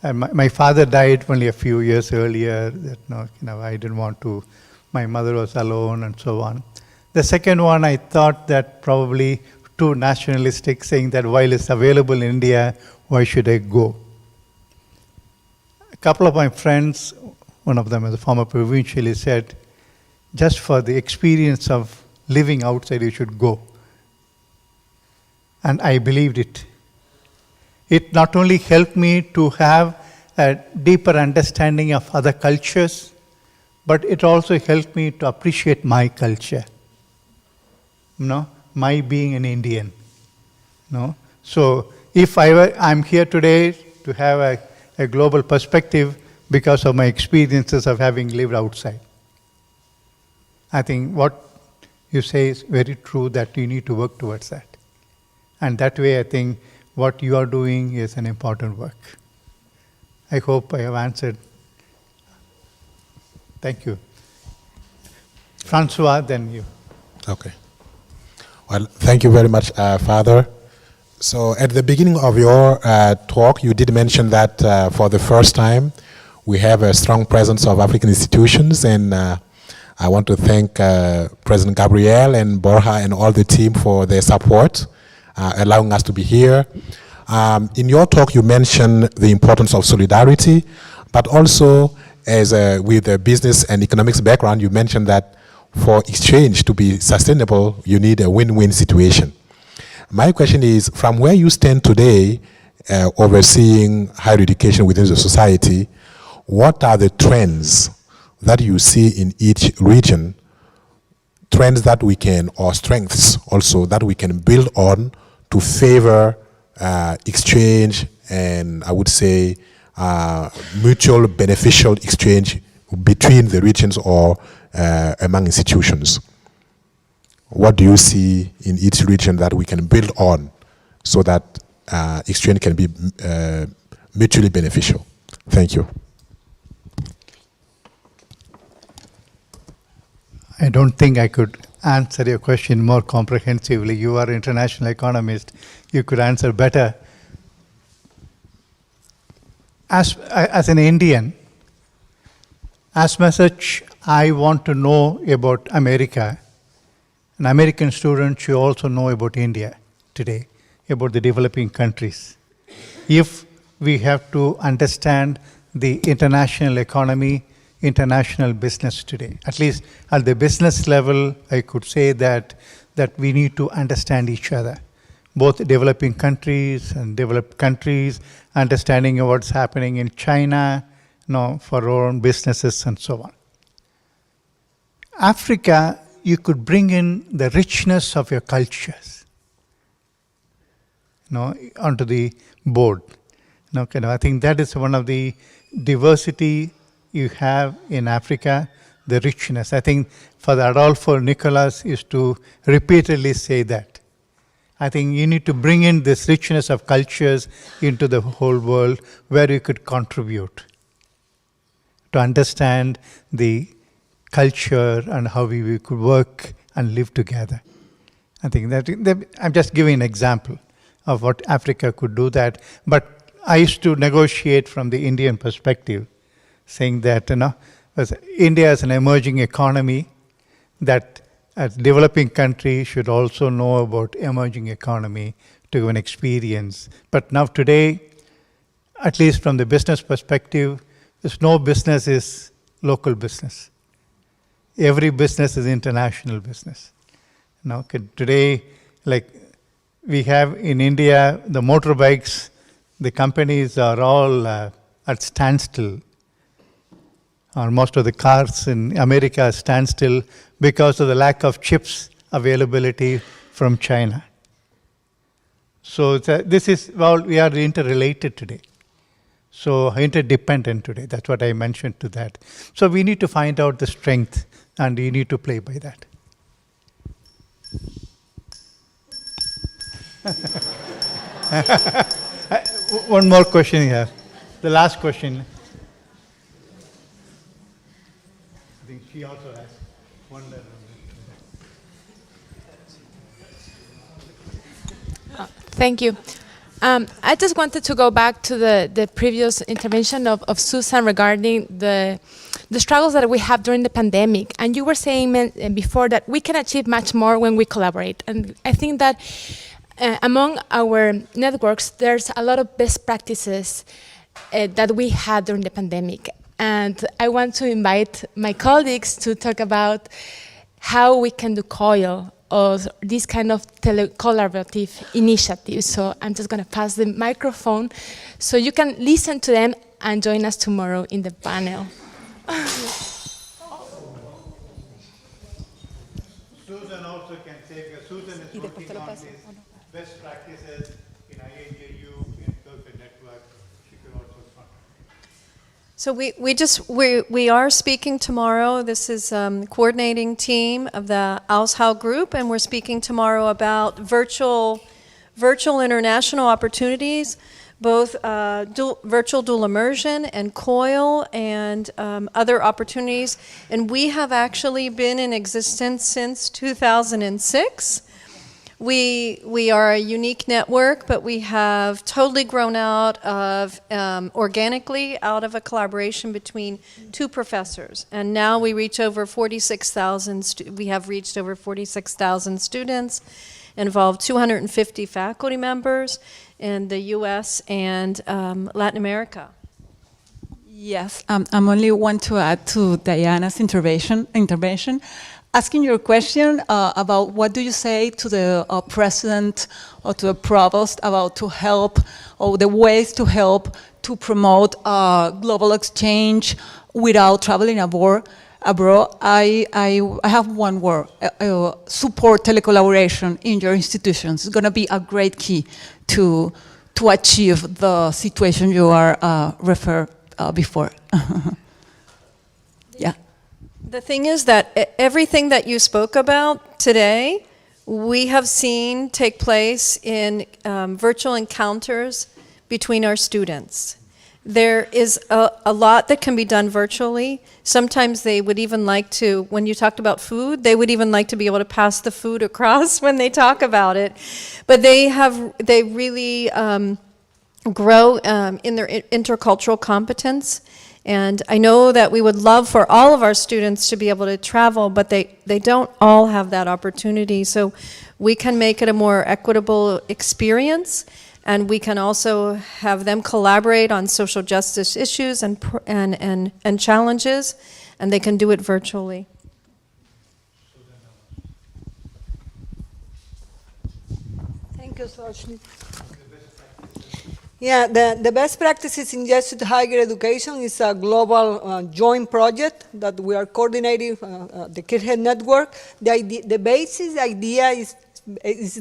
my father died only a few years earlier. That I didn't want to. My mother was alone and so on. The second one, I thought that probably too nationalistic, saying that while it's available in India, why should I go? A couple of my friends, one of them is a former provincial, he said, just for the experience of living outside, you should go. And I believed it. It not only helped me to have a deeper understanding of other cultures, but it also helped me to appreciate my culture. My being an Indian. So if I'm here today to have a global perspective because of my experiences of having lived outside. I think what you say is very true, that you need to work towards that. And that way I think what you are doing is an important work. I hope I have answered. Thank you. Francois, then you. Okay. Well, thank you very much, Father. So at the beginning of your talk, you did mention that for the first time, we have a strong presence of African institutions, and I want to thank President Gabriel and Borja and all the team for their support, allowing us to be here. In your talk, you mentioned the importance of solidarity, but also as with a business and economics background, you mentioned that for exchange to be sustainable, you need a win-win situation. My question is, from where you stand today, overseeing higher education within the society, what are the trends that you see in each region trends that we can, or strengths also, that we can build on to favor exchange and I would say mutual beneficial exchange between the regions or among institutions? What do you see in each region that we can build on so that exchange can be mutually beneficial? Thank you. I don't think I could answer your question more comprehensively. You are an international economist. You could answer better. As an Indian, as much as I want to know about America, an American student should also know about India today, about the developing countries. If we have to understand the international economy, international business today, at least at the business level, I could say that we need to understand each other, both developing countries and developed countries, understanding what's happening in China, for our own businesses and so on. Africa, you could bring in the richness of your cultures, onto the board. I think that is one of the diversity you have in Africa, the richness. I think Father Adolfo Nicolas used to repeatedly say that. I think you need to bring in this richness of cultures into the whole world where you could contribute to understand the culture and how we could work and live together. I think that I'm just giving an example of what Africa could do that. But I used to negotiate from the Indian perspective, saying that as India is an emerging economy, that as developing country should also know about emerging economy to have an experience. But now today, at least from the business perspective, there's no business is local business. Every business is international business. Today, like we have in India, the motorbikes, the companies are all at standstill. Or most of the cars in America stand still because of the lack of chips availability from China. So we are interrelated today. So interdependent today. That's what I mentioned to that. So we need to find out the strength, and we need to play by that. One more question here. The last question. I think she also has one. Thank you. I just wanted to go back to the previous intervention of Susan regarding the struggles that we have during the pandemic. And you were saying before that we can achieve much more when we collaborate. And I think that among our networks, there's a lot of best practices that we had during the pandemic. And I want to invite my colleagues to talk about how we can do COIL or this kind of collaborative initiatives. So I'm just going to pass the microphone so you can listen to them and join us tomorrow in the panel. Susan also can say, because Susan is working on these best practices in IAJU, in Gulf Network. She could also So we are speaking tomorrow. This is coordinating team of the Aushau group, and we're speaking tomorrow about virtual international opportunities, both virtual dual immersion and COIL and other opportunities. And we have actually been in existence since 2006. We are a unique network, but we have totally grown out of, organically, out of a collaboration between two professors. And now we reach over 46,000, we have reached over 46,000 students, involved 250 faculty members in the US and Latin America. Yes, I'm only want to add to Diana's intervention. Asking your question about what do you say to the president or to the provost about to help, or the ways to help to promote global exchange without traveling abroad. abroad, I have one word, support telecollaboration in your institutions. It's going to be a great key to achieve the situation you are referred before. Yeah. The thing is that everything that you spoke about today, we have seen take place in virtual encounters between our students. There is a lot that can be done virtually. Sometimes they would even like to, when you talked about food, they would even like to be able to pass the food across when they talk about it. But they really grow in their intercultural competence. And I know that we would love for all of our students to be able to travel, but they don't all have that opportunity. So we can make it a more equitable experience, and we can also have them collaborate on social justice issues and challenges, and they can do it virtually. Thank you, Sochni. Yeah, the best practices in Jesuit Higher Education is a global joint project that we are coordinating, the Christie network. The basic idea is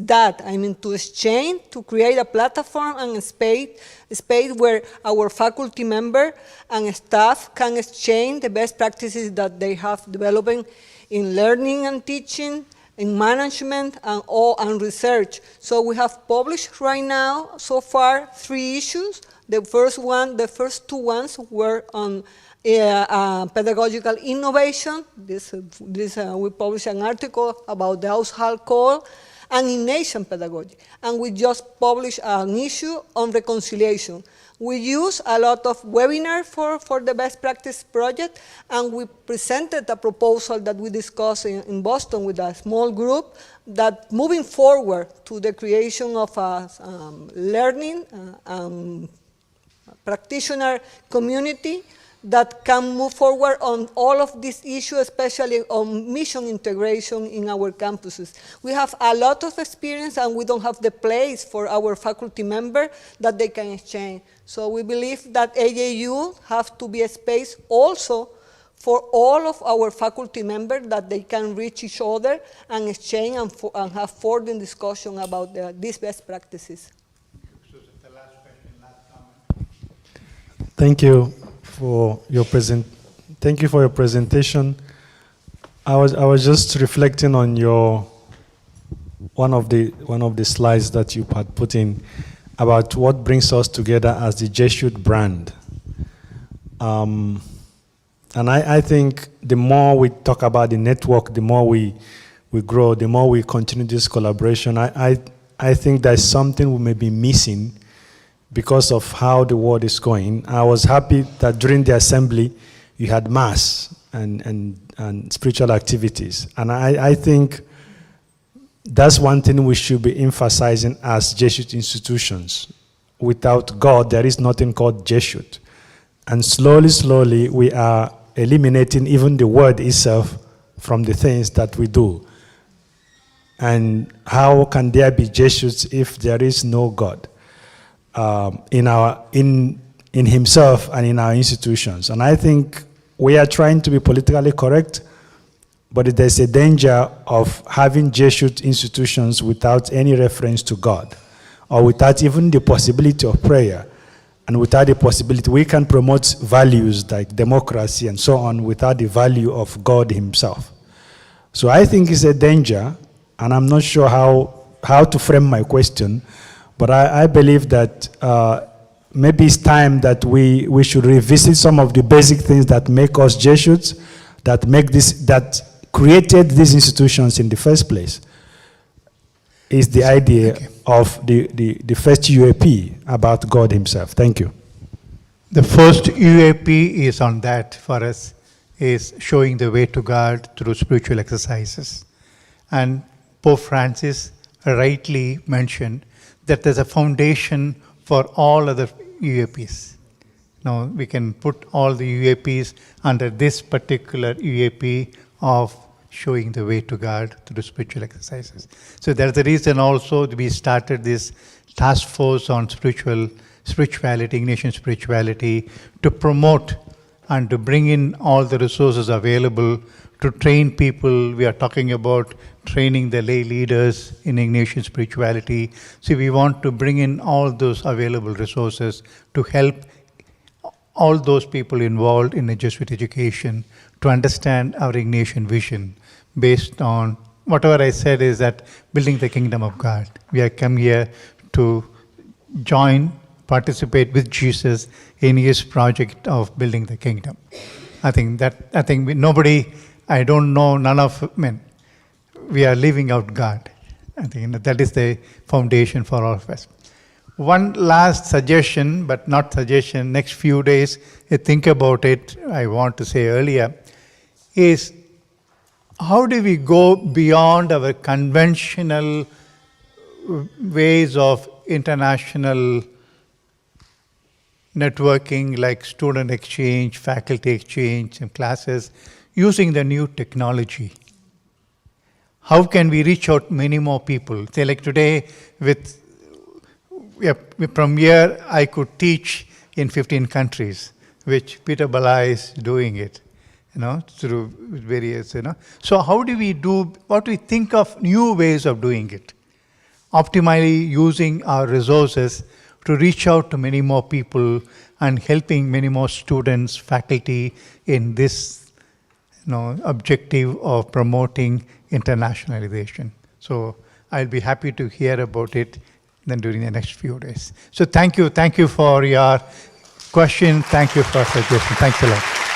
that, to exchange, to create a platform and a space where our faculty member and staff can exchange the best practices that they have developing in learning and teaching, in management, and research. So we have published right now, so far, 3 issues. The first 2 ones were on pedagogical innovation. We published an article about the household call, and in nation pedagogy. And we just published an issue on reconciliation. We use a lot of webinars for the best practice project, and we presented a proposal that we discussed in Boston with a small group that moving forward to the creation of a learning practitioner community that can move forward on all of these issues, especially on mission integration in our campuses. We have a lot of experience, and we don't have the place for our faculty member that they can exchange. So we believe that AAU have to be a space also for all of our faculty members, that they can reach each other and exchange and have further discussion about these best practices. Thank you for your presentation. I was just reflecting on one of the slides that you had put in about what brings us together as the Jesuit brand. And I think the more we talk about the network, the more we grow, the more we continue this collaboration. I think there's something we may be missing because of how the world is going. I was happy that during the assembly you had mass and spiritual activities. And I think that's one thing we should be emphasizing as Jesuit institutions. Without God, there is nothing called Jesuit. And slowly, we are eliminating even the word itself from the things that we do. And how can there be Jesuits if there is no God in himself and in our institutions? And I think we are trying to be politically correct, but there's a danger of having Jesuit institutions without any reference to God, or without even the possibility of prayer, and without the possibility, we can promote values like democracy and so on without the value of God himself. So I think it's a danger, and I'm not sure how to frame my question, but I believe that maybe it's time that we should revisit some of the basic things that make us Jesuits, that created these institutions in the first place. Is the idea of the first UAP about God himself. Thank you. The first UAP is on that for us, is showing the way to God through spiritual exercises. And Pope Francis rightly mentioned that there's a foundation for all other UAPs. Now we can put all the UAPs under this particular UAP of showing the way to God through spiritual exercises. So that's the reason also we started this task force on spirituality, Ignatian spirituality, to promote and to bring in all the resources available to train people. We are talking about training the lay leaders in Ignatian spirituality. So we want to bring in all those available resources to help all those people involved in the Jesuit education to understand our Ignatian vision based on whatever I said is that building the kingdom of God. We have come here to join, participate with Jesus in his project of building the kingdom. I think nobody, I don't know, none of men, we are living out God. I think that is the foundation for all of us. One last suggestion, but not suggestion, next few days, think about it, I want to say earlier, is how do we go beyond our conventional ways of international networking like student exchange, faculty exchange, and classes, using the new technology? How can we reach out many more people? Say like today, from here I could teach in 15 countries, which Peter Bala is doing it, through various, So how do we do, what do we think of new ways of doing it? Optimally using our resources to reach out to many more people and helping many more students, faculty in this objective of promoting internationalization. So I'll be happy to hear about it then during the next few days. So thank you for your question. Thank you for suggestion. Thanks a lot.